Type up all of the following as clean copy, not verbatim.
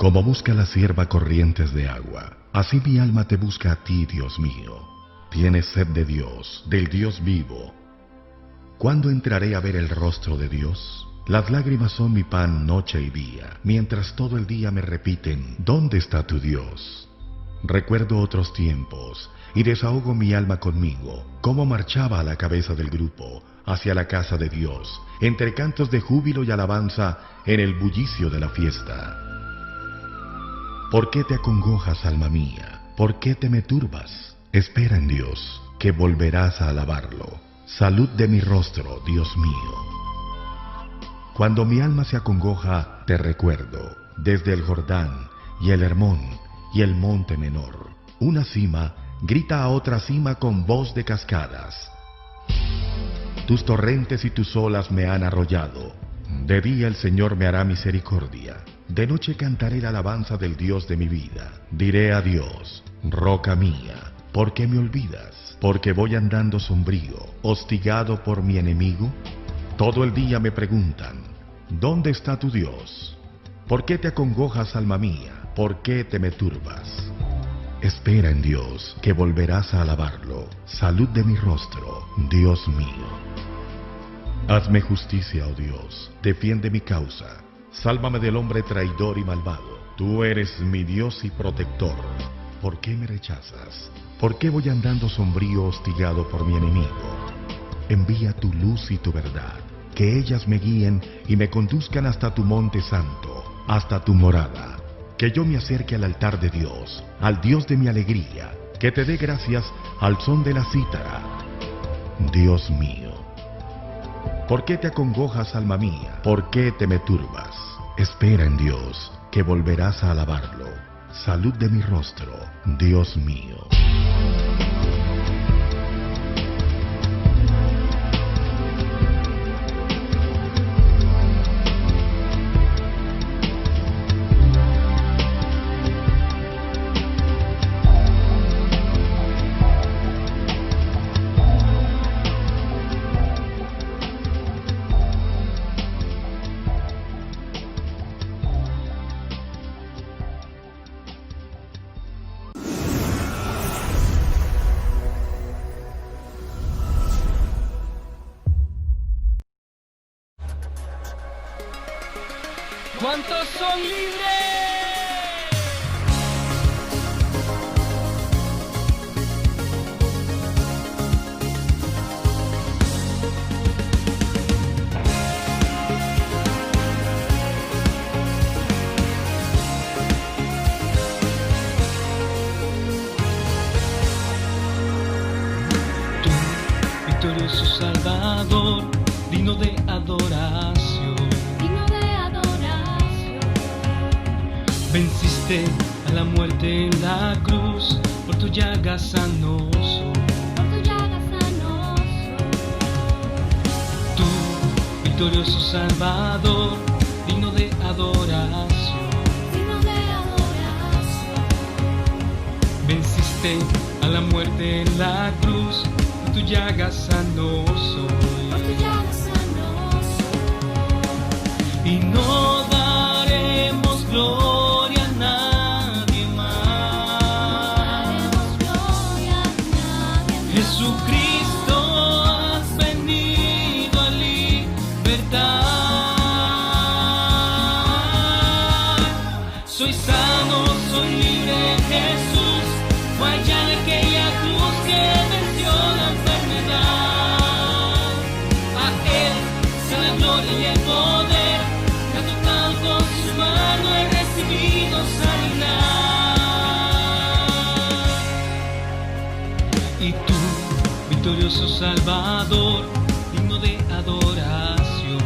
Como busca la sierva corrientes de agua, así mi alma te busca a ti, Dios mío. Tienes sed de Dios, del Dios vivo. ¿Cuándo entraré a ver el rostro de Dios? Las lágrimas son mi pan noche y día, mientras todo el día me repiten, ¿dónde está tu Dios? Recuerdo otros tiempos, y desahogo mi alma conmigo, cómo marchaba a la cabeza del grupo, hacia la casa de Dios, entre cantos de júbilo y alabanza, en el bullicio de la fiesta. ¿Por qué te acongojas, alma mía? ¿Por qué te me turbas? Espera en Dios, que volverás a alabarlo. Salud de mi rostro, Dios mío. Cuando mi alma se acongoja, te recuerdo, desde el Jordán, y el Hermón, y el monte menor. Una cima grita a otra cima con voz de cascadas. Tus torrentes y tus olas me han arrollado. De día el Señor me hará misericordia. De noche cantaré la alabanza del Dios de mi vida. Diré a Dios, roca mía, ¿por qué me olvidas? Porque voy andando sombrío, hostigado por mi enemigo. Todo el día me preguntan, ¿dónde está tu Dios? ¿Por qué te acongojas, alma mía? ¿Por qué te me turbas? Espera en Dios, que volverás a alabarlo. Salud de mi rostro, Dios mío. Hazme justicia, oh Dios, defiende mi causa. Sálvame del hombre traidor y malvado. Tú eres mi Dios y protector. ¿Por qué me rechazas? ¿Por qué voy andando sombrío, hostigado por mi enemigo? Envía tu luz y tu verdad, que ellas me guíen y me conduzcan hasta tu monte santo, hasta tu morada. Que yo me acerque al altar de Dios, al Dios de mi alegría, que te dé gracias al son de la cítara. Dios mío, ¿por qué te acongojas, alma mía? ¿Por qué te me turbas? Espera en Dios, que volverás a alabarlo. Salud de mi rostro, Dios mío. ¿Cuántos son libres? Tú, victorioso Salvador, digno de adoración. Venciste a la muerte en la cruz, por tu llaga sanoso. Tú, victorioso Salvador, digno de adoración. Venciste a la muerte en la cruz, por tu llaga sanoso. Y no daremos gloria a nadie más. Jesucristo, has venido a libertar. Soy sano, soy libre, Jesús. Fue allá en aquella cruz que venció la enfermedad. A Él sea la gloria y el poder. Con su mano he recibido sanidad. Y tú, victorioso Salvador, digno de adoración.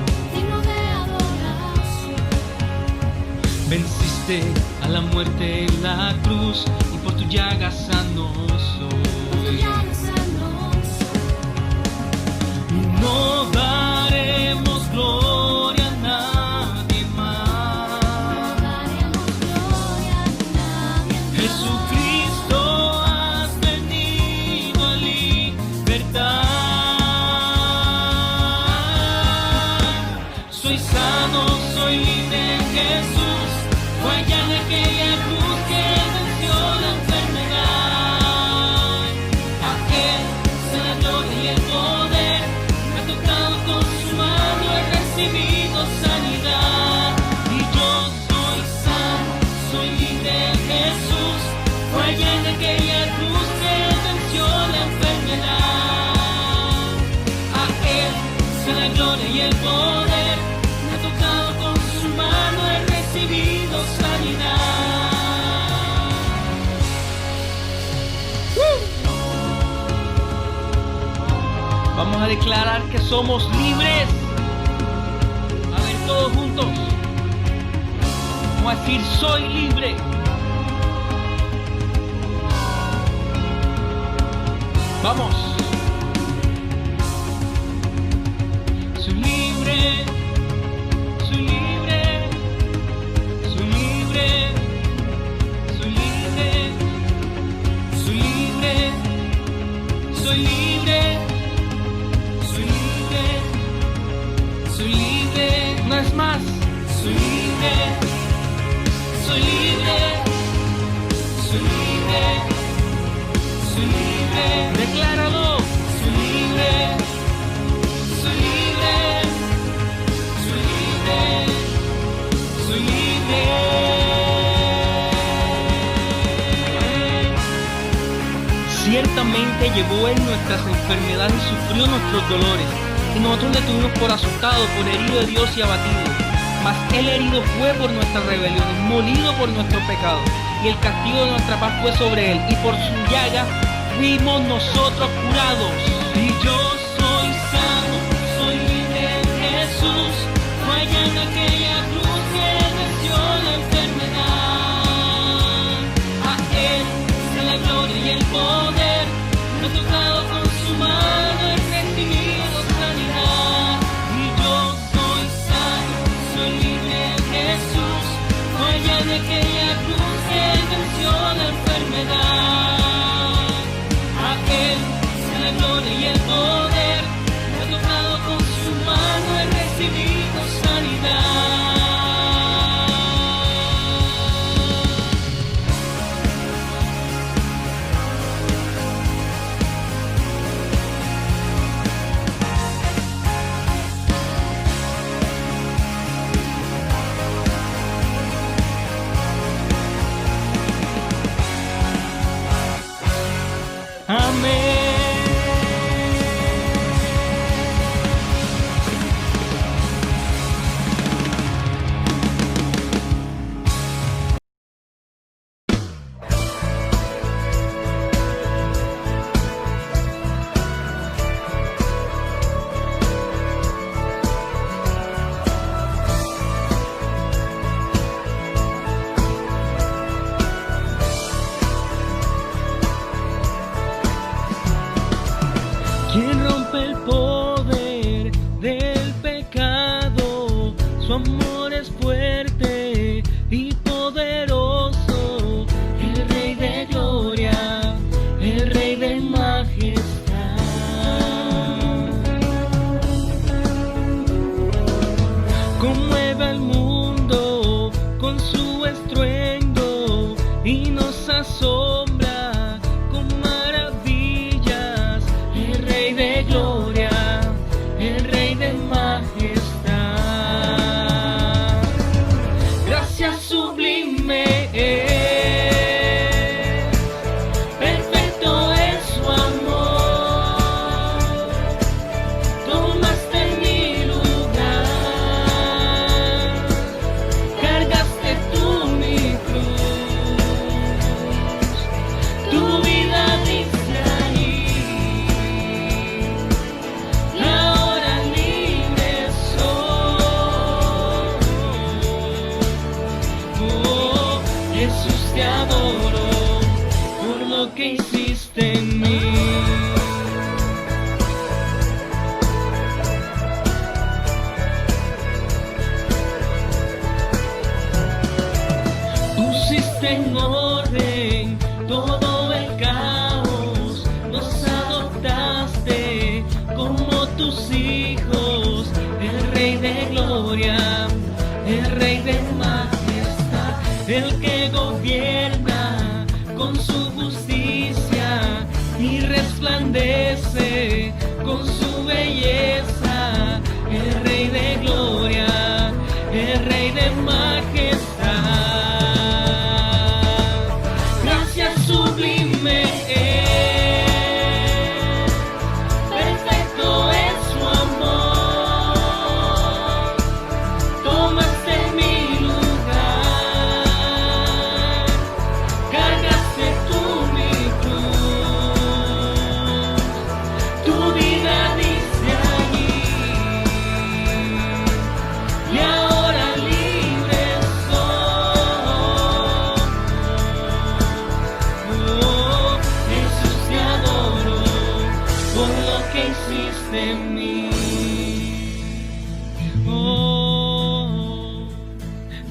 Venciste a la muerte en la cruz y por tu llaga sano soy. Y no daremos gloria a nadie más. Jesucristo, has venido a libertar. Soy sano, soy libre en Jesús. Fue allá en aquella cruz que venció la enfermedad. A Él sea la gloria y el poder, me ha tocado con su mano, he recibido sanidad. Y yo soy sano, soy libre en Jesús, fue allá en aquella cruz que venció la enfermedad. A Él sea la gloria y el poder, me ha tocado con su mano, he recibido sanidad. Vamos a declarar que somos libres. A ver, todos juntos. Vamos a decir, soy libre. Vamos. Soy libre. Soy libre. Soy libre. Soy libre. Soy libre. Soy libre. Soy libre. Soy libre. No es más. Soy libre. Soy libre. Soy libre. Soy libre. Decláralo. Soy libre. Soy libre. Soy libre. Soy libre. Ciertamente llevó en nuestras enfermedades y sufrió nuestros dolores, y nosotros le tuvimos por azotado, por herido de Dios y abatido. Mas Él herido fue por nuestras rebeliones, molido por nuestros pecados, y el castigo de nuestra paz fue sobre Él, y por su llaga fuimos nosotros curados. Y yo soy sano, soy libre en Jesús, fue allá en aquella cruz que venció la enfermedad. A Él sea la gloria y el poder, me ha tocado con su mano, he recibido sanidad. Y yo soy sano, soy libre en Jesús, fue allá en aquella cruz que venció la enfermedad. A Él sea la gloria y el poder, me ha tocado con su mano, he recibido sanidad. Amén. Quien rompe el poder del pecado, su amor es fuerte y poderoso, el Rey de gloria, el Rey de majestad. Conmueve al mundo con su estruendo y nos asombra con maravillas. El Rey de gloria, el Rey de majestad. Gracias sublime es, perfecto es su amor. Tomaste mi lugar, cargaste tú mi cruz. Tu vida dice ahí, ahora libre soy. Oh, Jesús, te adoro por lo que hiciste en mí. Pusiste en orden todo el caos, nos adoptaste como tus hijos, el Rey de gloria, el Rey de majestad,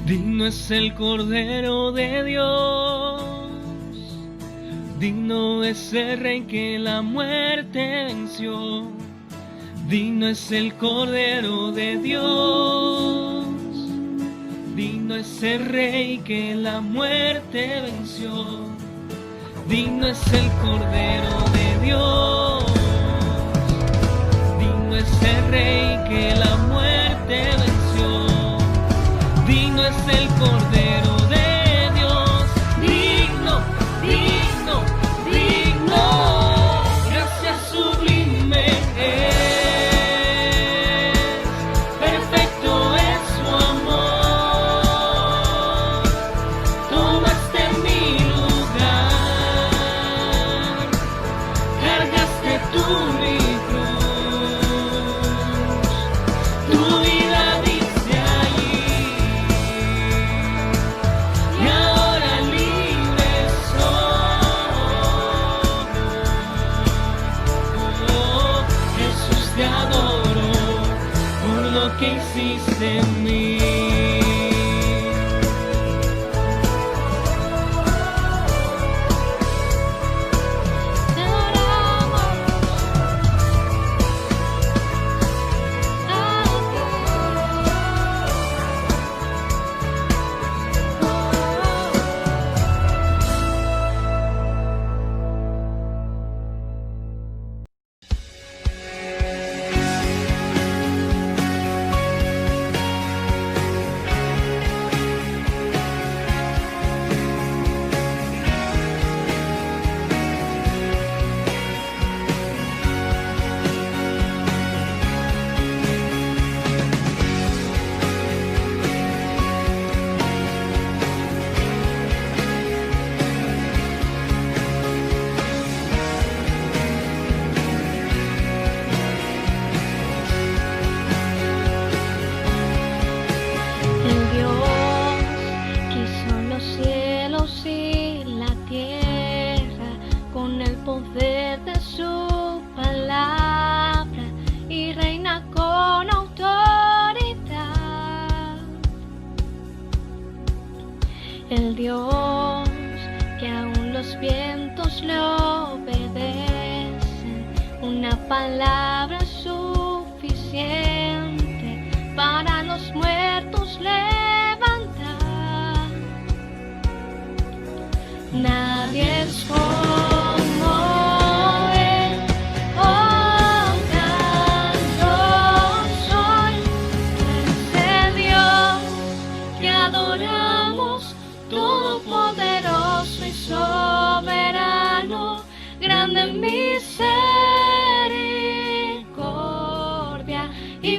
Digno es el Cordero de Dios, digno es el Rey que la muerte venció. Digno es el Cordero de Dios, digno es el Rey que la muerte venció. Digno es el Cordero de Dios, digno es el Rey que la muerte venció. Digno es el Cordero de Dios, digno, digno, digno. Gracias sublime es, perfecto es su amor. Tomaste mi lugar, cargaste tú mi cruz, tu vida diste allí. Y ahora libre soy. Oh, Jesús, te adoro por lo que hiciste en mí. Te adoramos a El Dios que hizo los cielos y la tierra con el poder de su palabra y reina con autoridad. El Dios que aún los vientos le obedecen, una palabra suficiente para los muertos levantar. Nadie es como Él, oh, tanto soy. Tú eres el Dios que adoramos, todopoderoso y soberano, grande en misericordia y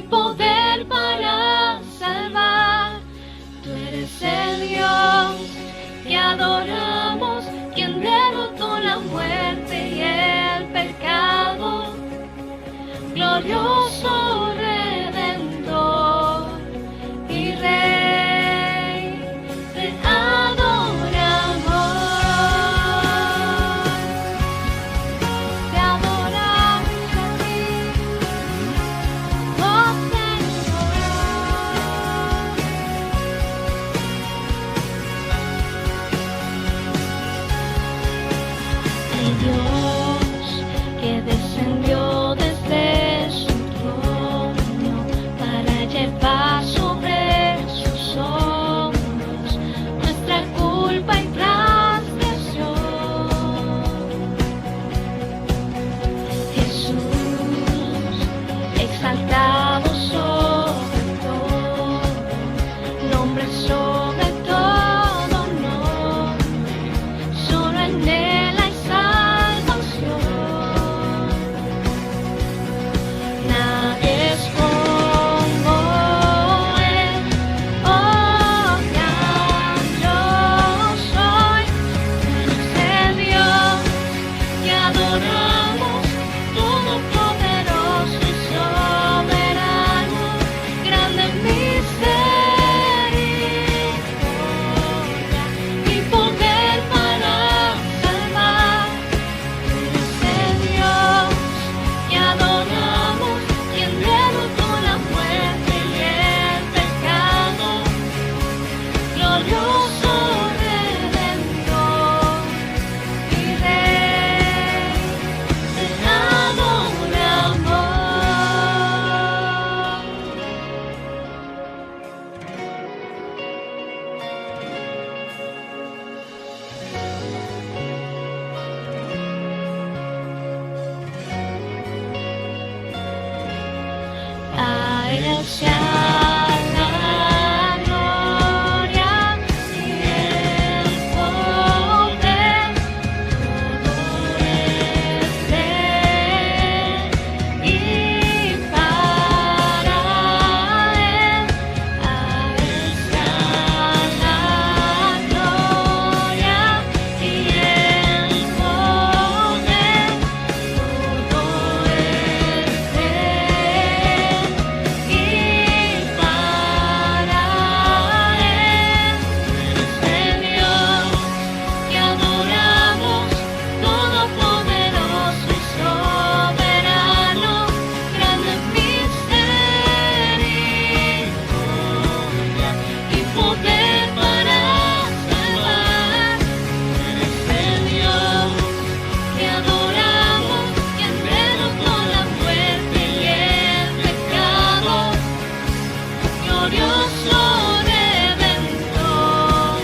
glorioso Redentor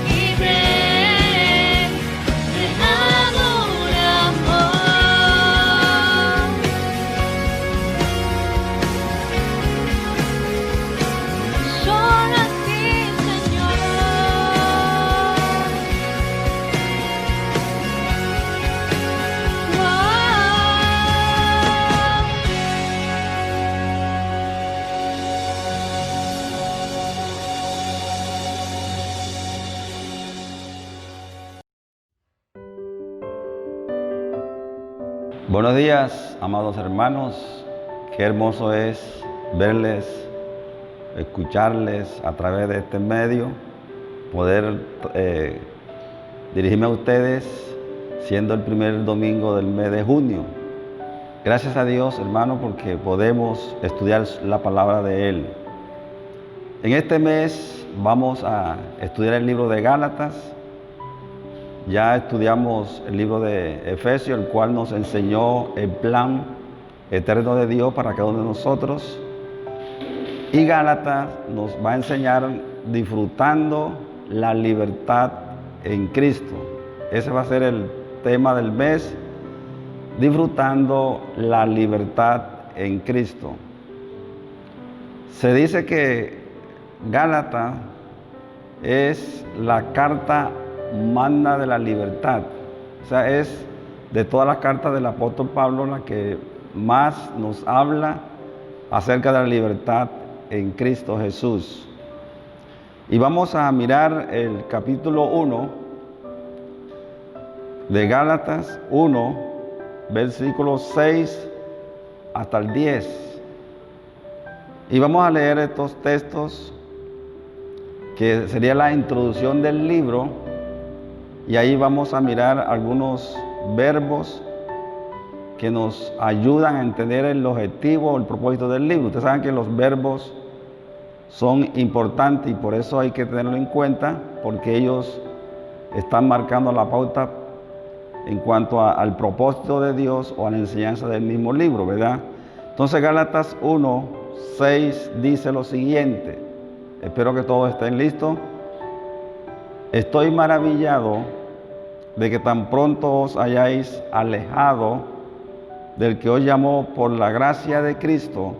y Rey, te adoramos. Solo a ti, Señor. Buenos días, amados hermanos. Qué hermoso es verles, escucharles a través de este medio, poder dirigirme a ustedes siendo el primer domingo del mes de junio. Gracias a Dios, hermano, porque podemos estudiar la palabra de Él. En este mes vamos a estudiar el libro de Gálatas. Ya estudiamos el libro de Efesios, el cual nos enseñó el plan eterno de Dios para cada uno de nosotros. Y Gálatas nos va a enseñar disfrutando la libertad en Cristo. Ese va a ser el tema del mes, disfrutando la libertad en Cristo. Se dice que Gálatas es la carta magna de la libertad. O sea, es de todas las cartas del apóstol Pablo la que más nos habla acerca de la libertad en Cristo Jesús. Y vamos a mirar el capítulo 1 de Gálatas 1, versículos 6 hasta el 10. Y vamos a leer estos textos que sería la introducción del libro. Y ahí vamos a mirar algunos verbos que nos ayudan a entender el objetivo o el propósito del libro. Ustedes saben que los verbos son importantes y por eso hay que tenerlo en cuenta, porque ellos están marcando la pauta en cuanto al propósito de Dios o a la enseñanza del mismo libro, ¿verdad? Entonces Gálatas 1, 6 dice lo siguiente. Espero que todos estén listos. Estoy maravillado de que tan pronto os hayáis alejado del que os llamó por la gracia de Cristo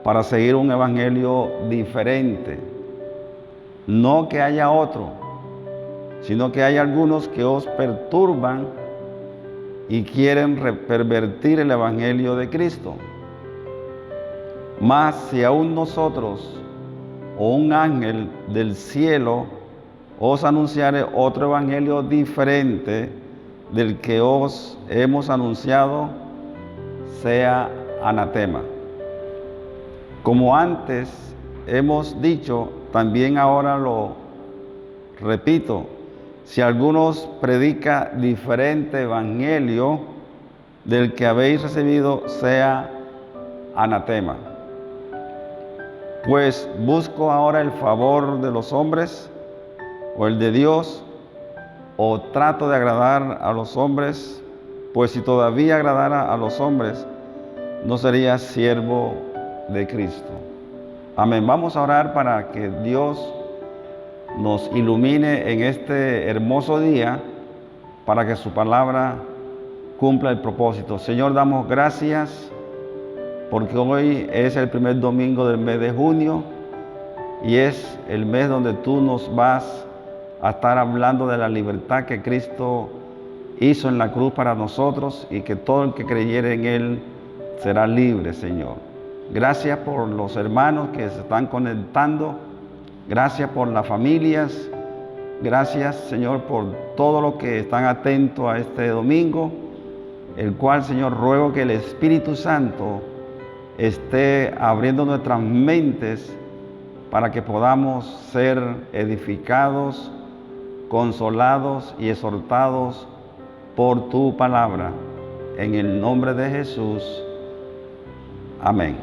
para seguir un evangelio diferente. No que haya otro, sino que hay algunos que os perturban y quieren pervertir el evangelio de Cristo. Mas si aún nosotros o un ángel del cielo os anunciare otro evangelio diferente del que os hemos anunciado, sea anatema. Como antes hemos dicho, también ahora lo repito, si alguno os predica diferente evangelio del que habéis recibido, sea anatema. Pues busco ahora el favor de los hombres o el de Dios, o trato de agradar a los hombres, pues si todavía agradara a los hombres, no sería siervo de Cristo. Amén. Vamos a orar para que Dios nos ilumine en este hermoso día, para que su palabra cumpla el propósito. Señor, damos gracias porque hoy es el primer domingo del mes de junio y es el mes donde tú nos vas a estar hablando de la libertad que Cristo hizo en la cruz para nosotros y que todo el que creyere en Él será libre, Señor. Gracias por los hermanos que se están conectando. Gracias por las familias. Gracias, Señor, por todo lo que están atentos a este domingo, el cual, Señor, ruego que el Espíritu Santo esté abriendo nuestras mentes para que podamos ser edificados, consolados y exhortados por tu palabra. En el nombre de Jesús. Amén.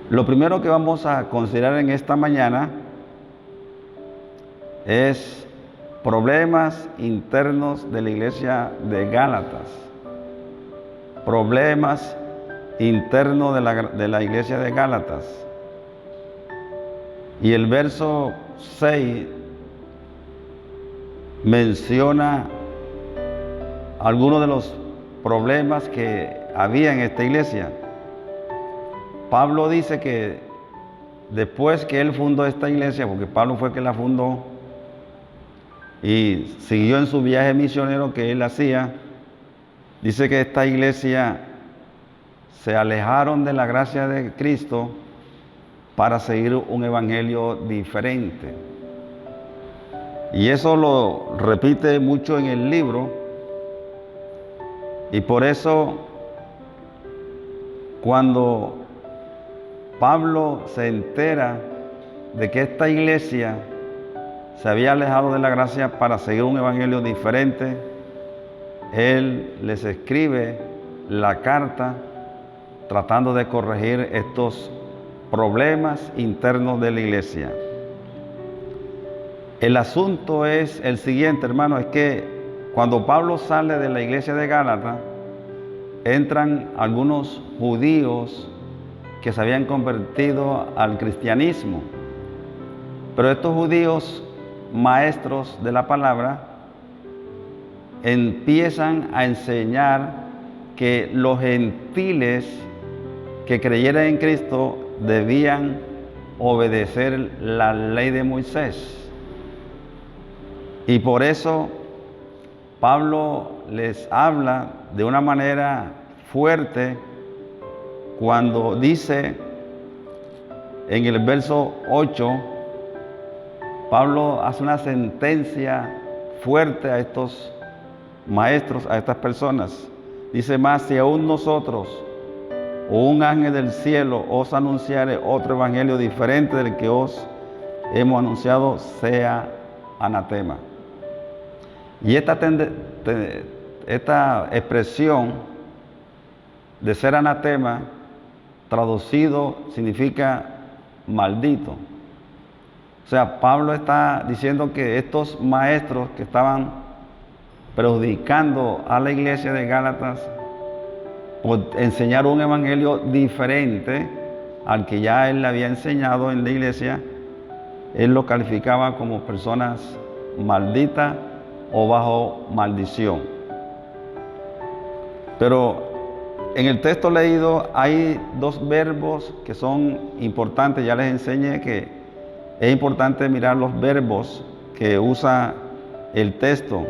Lo primero que vamos a considerar en esta mañana es problemas internos de la iglesia de Gálatas. Problemas interno de la iglesia de Gálatas. Y el verso 6 menciona algunos de los problemas que había en esta iglesia. Pablo dice que después que él fundó esta iglesia, porque Pablo fue el que la fundó y siguió en su viaje misionero que él hacía, dice que esta iglesia se alejaron de la gracia de Cristo para seguir un evangelio diferente. Y eso lo repite mucho en el libro, y por eso cuando Pablo se entera de que esta iglesia se había alejado de la gracia para seguir un evangelio diferente, él les escribe la carta tratando de corregir estos problemas internos de la iglesia. El asunto es el siguiente, hermano, es que cuando Pablo sale de la iglesia de Gálatas, entran algunos judíos que se habían convertido al cristianismo. Pero estos judíos, maestros de la palabra, empiezan a enseñar que los gentiles que creyeran en Cristo debían obedecer la ley de Moisés. Y por eso Pablo les habla de una manera fuerte cuando dice en el verso 8, Pablo hace una sentencia fuerte a estos maestros, a estas personas. Dice más, si aún nosotros o un ángel del cielo os anunciare otro evangelio diferente del que os hemos anunciado, sea anatema. Y esta expresión de ser anatema, traducido, significa maldito. O sea, Pablo está diciendo que estos maestros que estaban perjudicando a la iglesia de Gálatas por enseñar un evangelio diferente al que ya él le había enseñado en la iglesia, él lo calificaba como personas malditas o bajo maldición. Pero en el texto leído hay dos verbos que son importantes. Ya les enseñé que es importante mirar los verbos que usa el texto.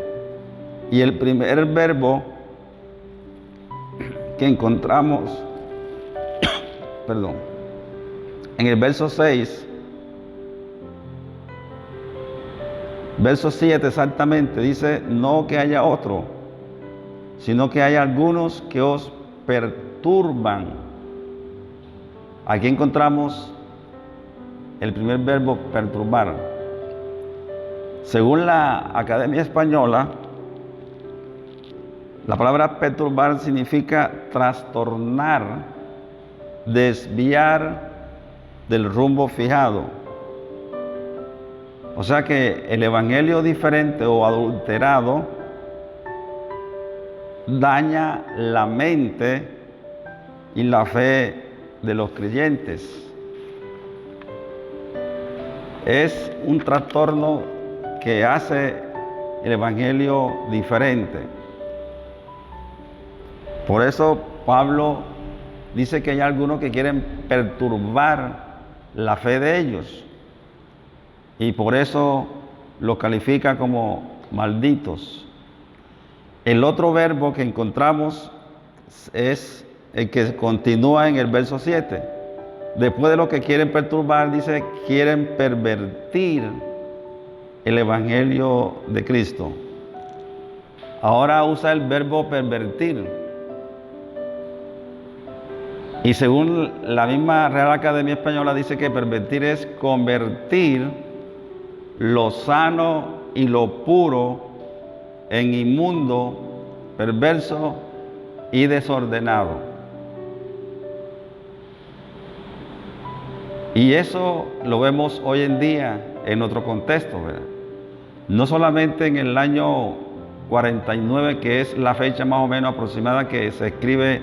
Y el primer verbo que encontramos, en el verso 6, verso 7 exactamente, dice, no que haya otro, sino que hay algunos que os perturban. Aquí encontramos el primer verbo, perturbar. Según la Academia Española, la palabra perturbar significa trastornar, desviar del rumbo fijado. O sea que el evangelio diferente o adulterado daña la mente y la fe de los creyentes. Es un trastorno que hace el evangelio diferente. Por eso Pablo dice que hay algunos que quieren perturbar la fe de ellos y por eso los califica como malditos. El otro verbo que encontramos es el que continúa en el verso 7. Después de lo que quieren perturbar, dice, quieren pervertir el evangelio de Cristo. Ahora usa el verbo pervertir. Y según la misma Real Academia Española dice que pervertir es convertir lo sano y lo puro en inmundo, perverso y desordenado. Y eso lo vemos hoy en día en otro contexto, ¿verdad? No solamente en el año 49, que es la fecha más o menos aproximada que se escribe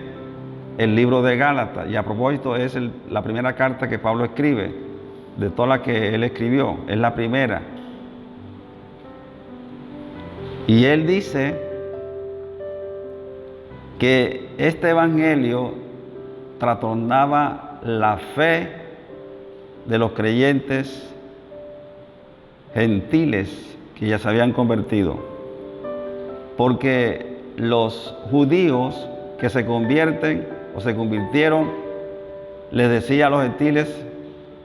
el libro de Gálatas. Y a propósito, es la primera carta que Pablo escribe, de todas las que él escribió, es la primera. Y él dice que este evangelio trastornaba la fe de los creyentes gentiles que ya se habían convertido, porque los judíos que se convierten o se convirtieron les decía a los gentiles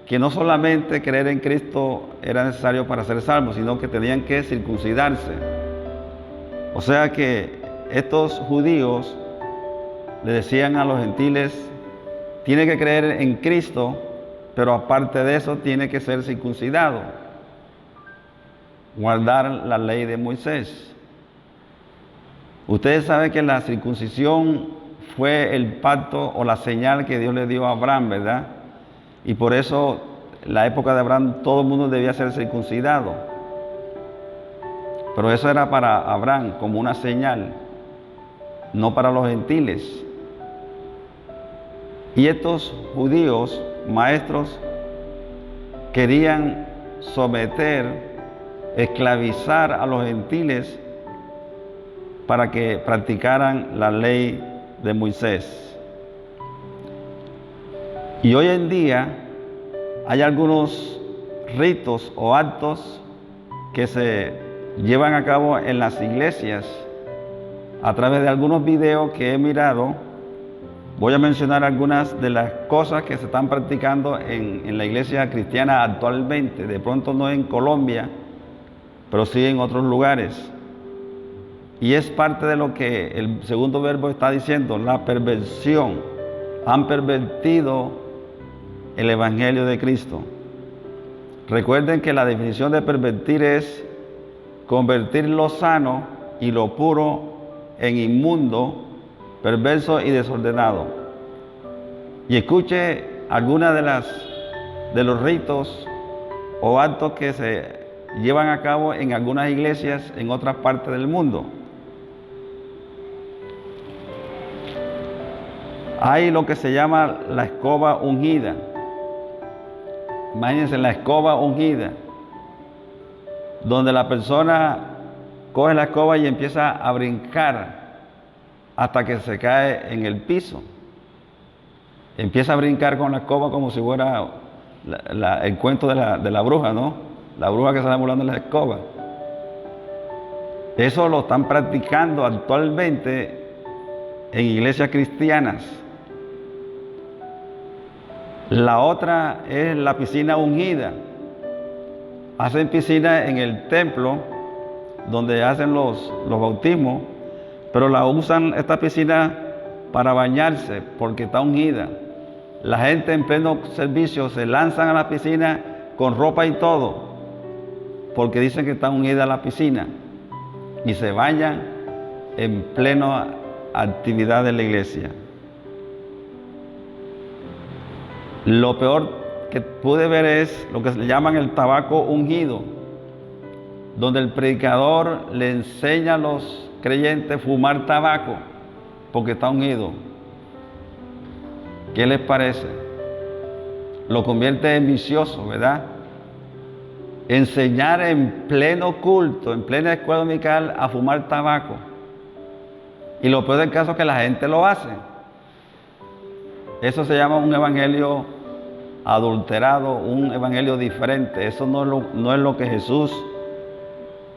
que no solamente creer en Cristo era necesario para ser salvos, sino que tenían que circuncidarse. O sea que estos judíos le decían a los gentiles: tiene que creer en Cristo, pero aparte de eso tiene que ser circuncidado, guardar la ley de Moisés. Ustedes saben que la circuncisión fue el pacto o la señal que Dios le dio a Abraham, ¿verdad? Y por eso, en la época de Abraham, todo el mundo debía ser circuncidado. Pero eso era para Abraham como una señal, no para los gentiles. Y estos judíos, maestros, querían someter, esclavizar a los gentiles para que practicaran la ley de Moisés. Y hoy en día hay algunos ritos o actos que se llevan a cabo en las iglesias a través de algunos videos que he mirado. Voy a mencionar algunas de las cosas que se están practicando en la iglesia cristiana actualmente. De pronto no en Colombia, pero sí en otros lugares. Y es parte de lo que el segundo verbo está diciendo, la perversión. Han pervertido el evangelio de Cristo. Recuerden que la definición de pervertir es convertir lo sano y lo puro en inmundo, perverso y desordenado. Y escuche algunas de los ritos o actos que se llevan a cabo en algunas iglesias en otras partes del mundo. Hay lo que se llama la escoba ungida. Imagínense la escoba ungida, donde la persona coge la escoba y empieza a brincar hasta que se cae en el piso. Empieza a brincar con la escoba como si fuera el cuento de la bruja, ¿no? La bruja que sale volando en la escoba. Eso lo están practicando actualmente en iglesias cristianas. La otra es la piscina ungida. Hacen piscina en el templo donde hacen los bautismos, pero la usan esta piscina para bañarse porque está ungida. La gente en pleno servicio se lanzan a la piscina con ropa y todo, porque dicen que está ungida la piscina, y se bañan en plena actividad de la iglesia. Lo peor que pude ver es lo que se llaman el tabaco ungido, donde el predicador le enseña a los creyentes a fumar tabaco porque está ungido. ¿Qué les parece? Lo convierte en vicioso, ¿verdad? Enseñar en pleno culto, en plena escuela dominical, a fumar tabaco. Y lo peor del caso es que la gente lo hace. Eso se llama un evangelio adulterado, un evangelio diferente. Eso no es lo que Jesús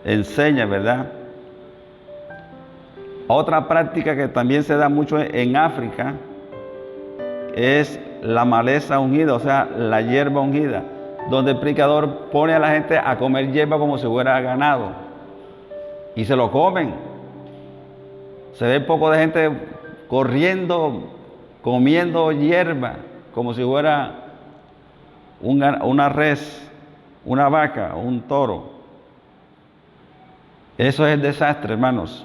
enseña, ¿verdad? Otra práctica que también se da mucho en África es la maleza ungida, o sea, la hierba ungida, donde el predicador pone a la gente a comer hierba como si fuera ganado, y se lo comen. Se ve poco de gente corriendo, comiendo hierba, como si fuera una res, una vaca, un toro. Eso es el desastre, hermanos.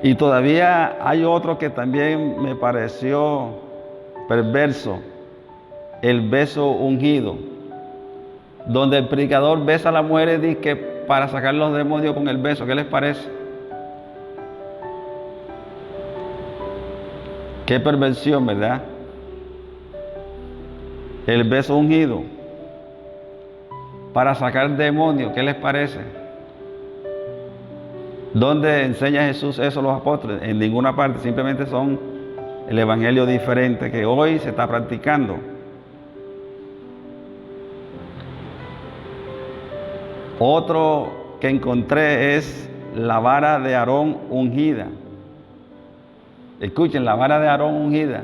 Y todavía hay otro que también me pareció perverso, el beso ungido, donde el predicador besa a la mujer y dice que para sacar los demonios con el beso. ¿Qué les parece? Qué perversión, ¿verdad? El beso ungido para sacar demonios, ¿qué les parece? ¿Dónde enseña Jesús eso a los apóstoles? En ninguna parte, simplemente son el evangelio diferente que hoy se está practicando. Otro que encontré es la vara de Aarón ungida. Escuchen, la vara de Aarón ungida,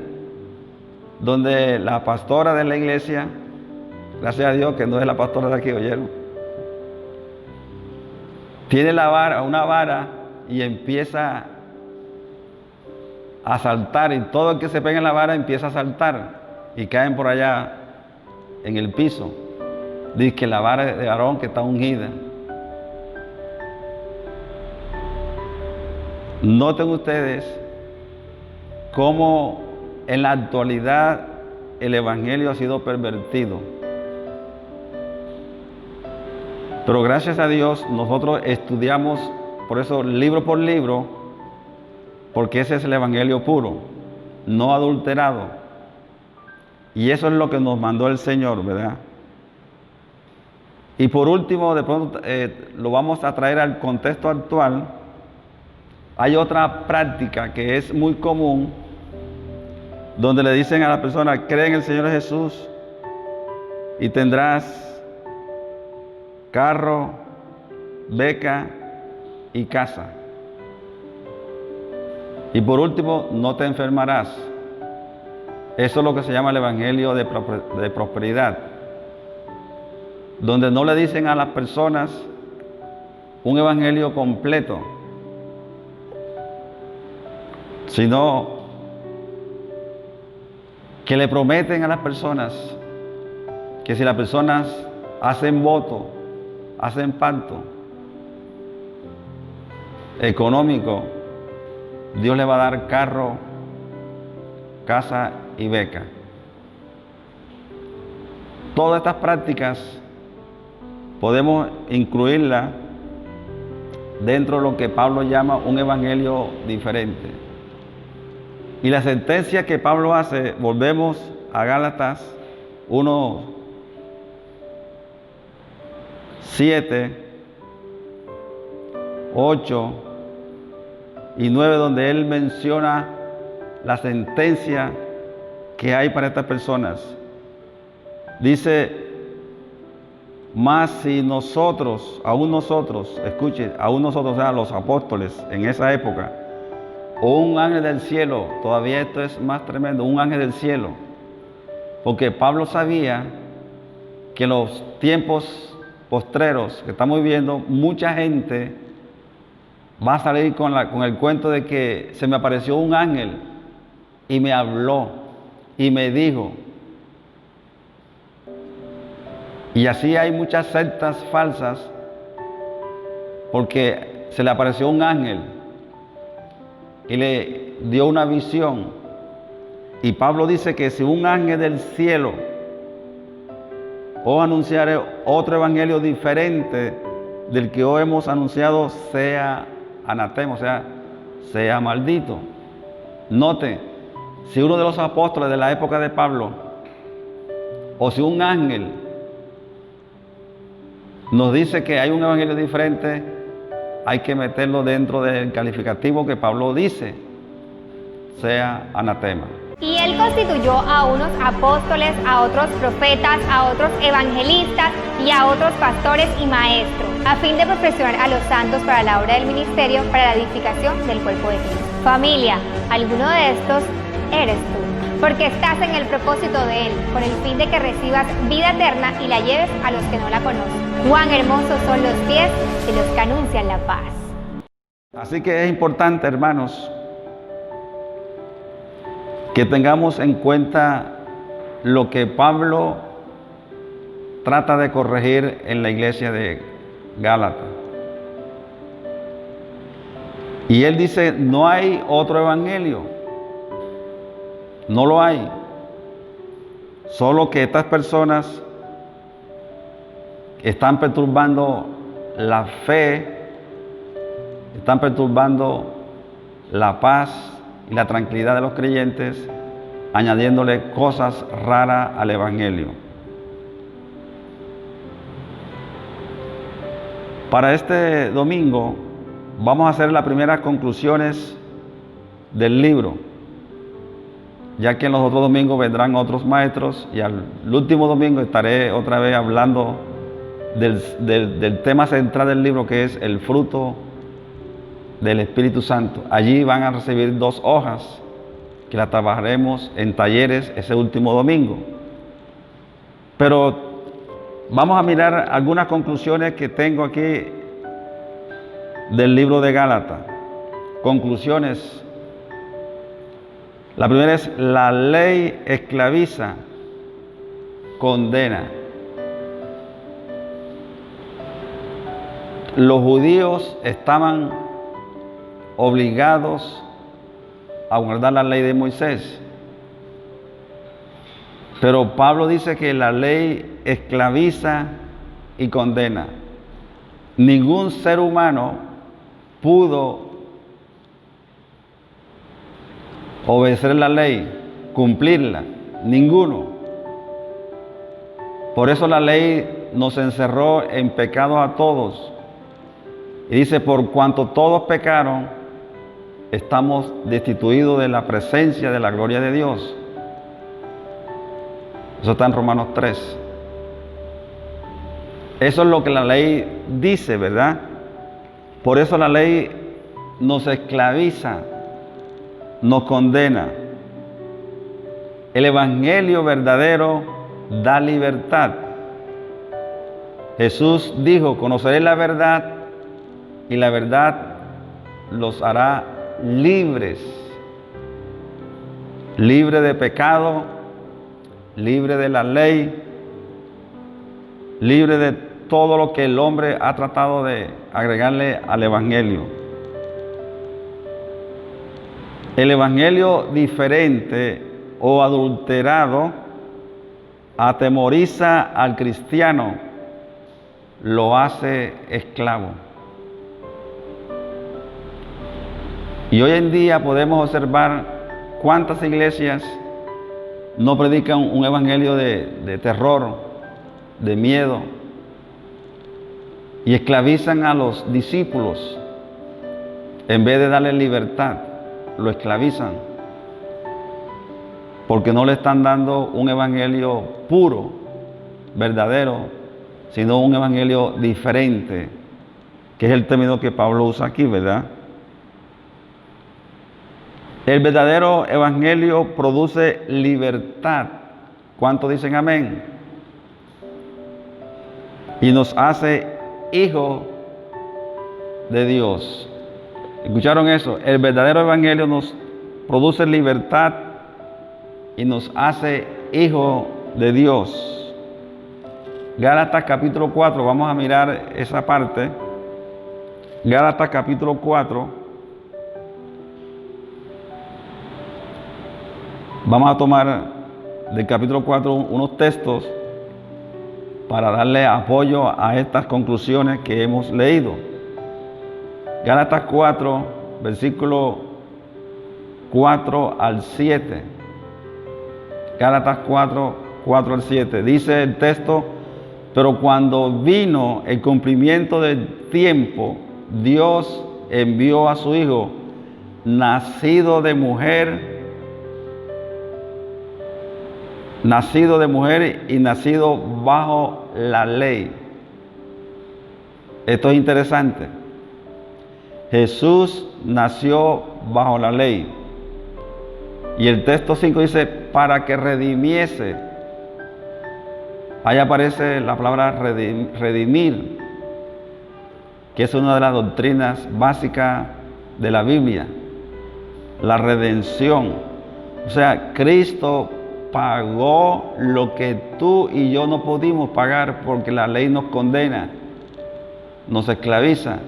donde la pastora de la iglesia, gracias a Dios que no es la pastora de aquí, ¿oyeron? Tiene la vara, una vara, y empieza a saltar, y todo el que se pega en la vara empieza a saltar y caen por allá en el piso. Dice que la vara de Aarón que está ungida. Noten ustedes cómo en la actualidad el evangelio ha sido pervertido. Pero gracias a Dios nosotros estudiamos, por eso libro por libro, porque ese es el evangelio puro, no adulterado. Y eso es lo que nos mandó el Señor, ¿verdad? Y por último, de pronto lo vamos a traer al contexto actual. Hay otra práctica que es muy común, donde le dicen a la persona: cree en el Señor Jesús y tendrás carro, beca y casa. Y por último, no te enfermarás. Eso es lo que se llama el evangelio de prosperidad, donde no le dicen a las personas un evangelio completo, sino que le prometen a las personas que si las personas hacen voto, hacen pacto económico, Dios le va a dar carro, casa y beca. Todas estas prácticas podemos incluirlas dentro de lo que Pablo llama un evangelio diferente. Y la sentencia que Pablo hace, volvemos a Gálatas 1, 7, 8 y 9, donde él menciona la sentencia que hay para estas personas. Dice: mas si nosotros, aún nosotros, escuchen, aún nosotros, o sea, los apóstoles en esa época, o un ángel del cielo, todavía esto es más tremendo, un ángel del cielo, porque Pablo sabía que en los tiempos postreros que estamos viviendo, mucha gente va a salir con el cuento de que se me apareció un ángel y me habló y me dijo. Y así hay muchas sectas falsas, porque se le apareció un ángel y le dio una visión. Y Pablo dice que si un ángel del cielo os anunciare otro evangelio diferente del que hoy hemos anunciado, sea anatema, o sea, sea maldito. Note, si uno de los apóstoles de la época de Pablo, o si un ángel nos dice que hay un evangelio diferente, hay que meterlo dentro del calificativo que Pablo dice, sea anatema. Y él constituyó a unos apóstoles, a otros profetas, a otros evangelistas y a otros pastores y maestros, a fin de perfeccionar a los santos para la obra del ministerio, para la edificación del cuerpo de Cristo. Familia, alguno de estos eres tú, porque estás en el propósito de Él, con el fin de que recibas vida eterna y la lleves a los que no la conocen. Cuán hermosos son los pies de los que anuncian la paz. Así que es importante, hermanos, que tengamos en cuenta lo que Pablo trata de corregir en la iglesia de Gálatas. Y él dice: no hay otro evangelio, no lo hay. Solo que estas personas están perturbando la fe, están perturbando la paz y la tranquilidad de los creyentes, añadiéndole cosas raras al Evangelio. Para este domingo vamos a hacer las primeras conclusiones del libro, ya que en los otros domingos vendrán otros maestros y al último domingo estaré otra vez hablando del tema central del libro, que es el fruto del Espíritu Santo. Allí van a recibir 2 hojas que las trabajaremos en talleres ese último domingo. Pero vamos a mirar algunas conclusiones que tengo aquí del libro de Gálatas. Conclusiones. La primera es: la ley esclaviza, condena. Los judíos estaban obligados a guardar la ley de Moisés. Pero Pablo dice que la ley esclaviza y condena. Ningún ser humano pudo obedecer la ley, cumplirla. Ninguno. Por eso la ley nos encerró en pecado a todos. Y dice: por cuanto todos pecaron, estamos destituidos de la presencia de la gloria de Dios. Eso está en Romanos 3. Eso es lo que la ley dice, ¿verdad? Por eso la ley nos esclaviza, nos condena. El Evangelio verdadero da libertad. Jesús dijo: conoceréis la verdad y la verdad los hará libres. Libre de pecado, libre de la ley, libre de todo lo que el hombre ha tratado de agregarle al Evangelio. El Evangelio diferente o adulterado atemoriza al cristiano, lo hace esclavo. Y hoy en día podemos observar cuántas iglesias no predican un evangelio de terror, de miedo, y esclavizan a los discípulos. En vez de darle libertad, lo esclavizan, porque no le están dando un evangelio puro, verdadero, sino un evangelio diferente, que es el término que Pablo usa aquí, ¿verdad? El verdadero evangelio produce libertad. ¿Cuántos dicen amén? Y nos hace hijos de Dios. ¿Escucharon eso? El verdadero evangelio nos produce libertad y nos hace hijos de Dios. Gálatas capítulo 4, vamos a mirar esa parte. Gálatas capítulo 4. Vamos a tomar del capítulo 4 unos textos para darle apoyo a estas conclusiones que hemos leído. Gálatas 4, versículo 4 al 7. Gálatas 4, 4 al 7. Dice el texto: pero cuando vino el cumplimiento del tiempo, Dios envió a su Hijo, nacido de mujer y nacido bajo la ley. Esto es interesante. Jesús nació bajo la ley. Y el texto 5 dice: para que redimiese. Ahí aparece la palabra redimir, que es una de las doctrinas básicas de la Biblia. La redención. O sea, Cristo pagó lo que tú y yo no pudimos pagar, porque la ley nos condena, nos esclaviza.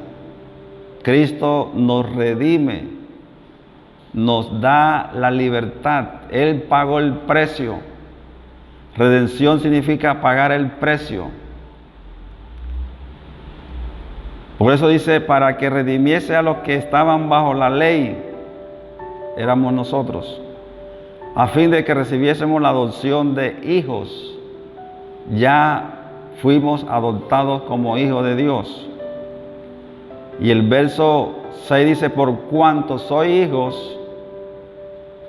Cristo nos redime, nos da la libertad. Él pagó el precio. Redención significa pagar el precio. Por eso dice: para que redimiese a los que estaban bajo la ley, éramos nosotros, a fin de que recibiésemos la adopción de hijos. Ya fuimos adoptados como hijos de Dios. Y el verso 6 dice, por cuanto sois hijos,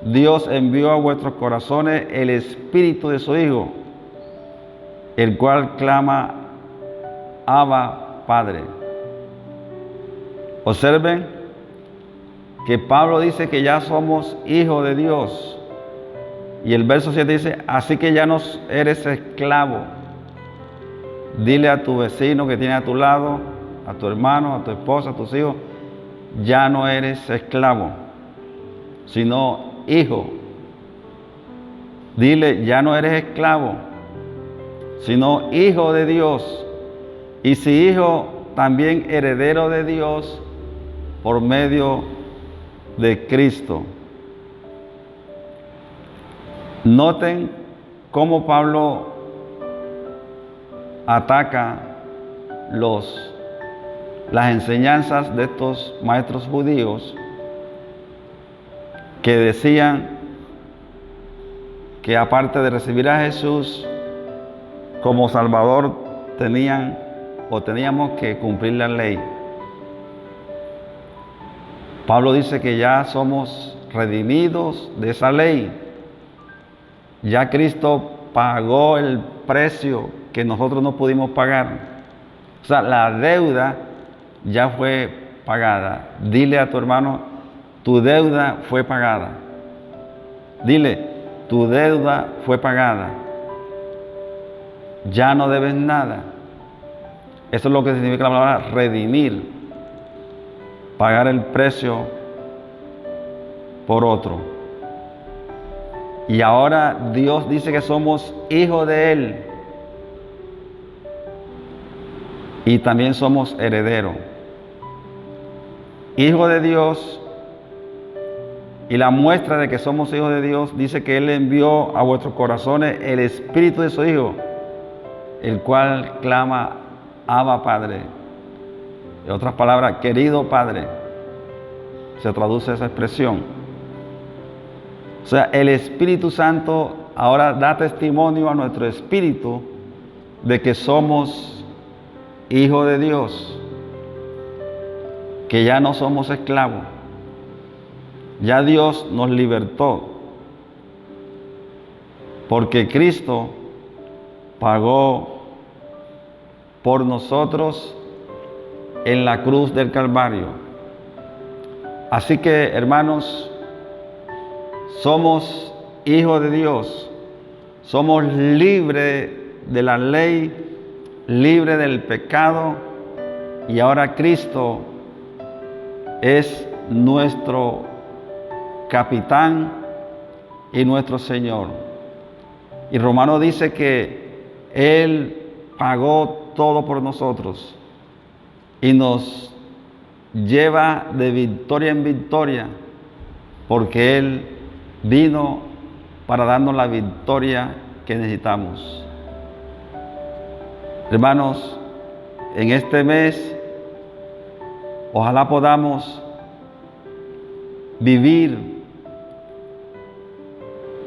Dios envió a vuestros corazones el Espíritu de su Hijo, el cual clama, Abba, Padre. Observen que Pablo dice que ya somos hijos de Dios. Y el verso 7 dice, así que ya no eres esclavo. Dile a tu vecino que tiene a tu lado, a tu hermano, a tu esposa, a tus hijos, ya no eres esclavo, sino hijo. Dile, ya no eres esclavo, sino hijo de Dios. Y si hijo, también heredero de Dios por medio de Cristo. Noten cómo Pablo ataca las enseñanzas de estos maestros judíos que decían que aparte de recibir a Jesús como Salvador teníamos que cumplir la ley. Pablo dice que ya somos redimidos de esa ley. Ya Cristo pagó el precio que nosotros no pudimos pagar. O sea, la deuda ya fue pagada. Dile a tu hermano, tu deuda fue pagada. Dile, tu deuda fue pagada. Ya no debes nada. Eso es lo que significa la palabra redimir. Pagar el precio por otro. Y ahora Dios dice que somos hijos de Él. Y también somos herederos. Hijo de Dios. Y la muestra de que somos hijos de Dios dice que Él envió a vuestros corazones el Espíritu de su Hijo, el cual clama, Abba, Padre. En otras palabras, querido Padre. Se traduce esa expresión. O sea, el Espíritu Santo ahora da testimonio a nuestro espíritu de que somos hijos de Dios, que ya no somos esclavos. Ya Dios nos libertó, porque Cristo pagó por nosotros en la cruz del Calvario. Así que, hermanos, somos hijos de Dios, somos libres de la ley, libres del pecado, y ahora Cristo es nuestro capitán y nuestro Señor. Y Romano dice que Él pagó todo por nosotros y nos lleva de victoria en victoria, porque Él vino para darnos la victoria que necesitamos. Hermanos, en este mes, ojalá podamos vivir,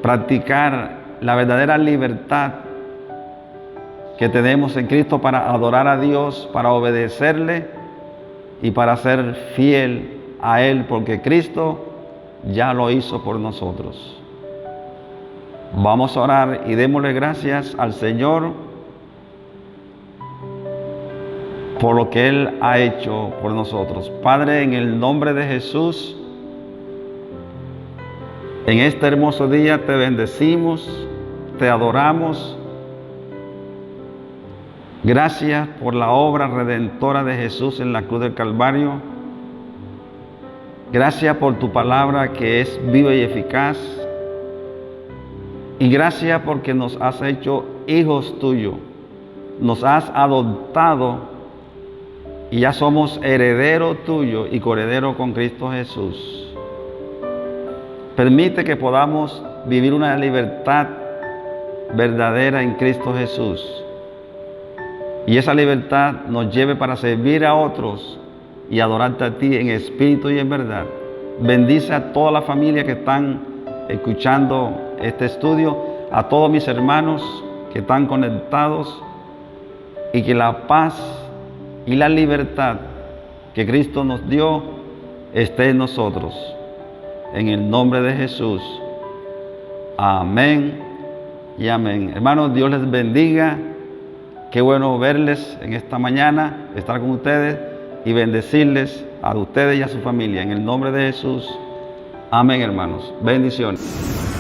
practicar la verdadera libertad que tenemos en Cristo para adorar a Dios, para obedecerle y para ser fiel a Él, porque Cristo ya lo hizo por nosotros. Vamos a orar y démosle gracias al Señor por lo que Él ha hecho por nosotros. Padre, en el nombre de Jesús, en este hermoso día te bendecimos, te adoramos. Gracias por la obra redentora de Jesús en la cruz del Calvario. Gracias por tu palabra que es viva y eficaz. Y gracias porque nos has hecho hijos tuyos. Nos has adoptado y ya somos herederos tuyos y coherederos con Cristo Jesús. Permite que podamos vivir una libertad verdadera en Cristo Jesús. Y esa libertad nos lleve para servir a otros y adorarte a ti en espíritu y en verdad. Bendice a toda la familia que están escuchando este estudio, a todos mis hermanos que están conectados, y que la paz y la libertad que Cristo nos dio esté en nosotros. En el nombre de Jesús. Amén y amén. Hermanos, Dios les bendiga. Qué bueno verles en esta mañana, estar con ustedes y bendecirles a ustedes y a su familia. En el nombre de Jesús. Amén, hermanos. Bendiciones.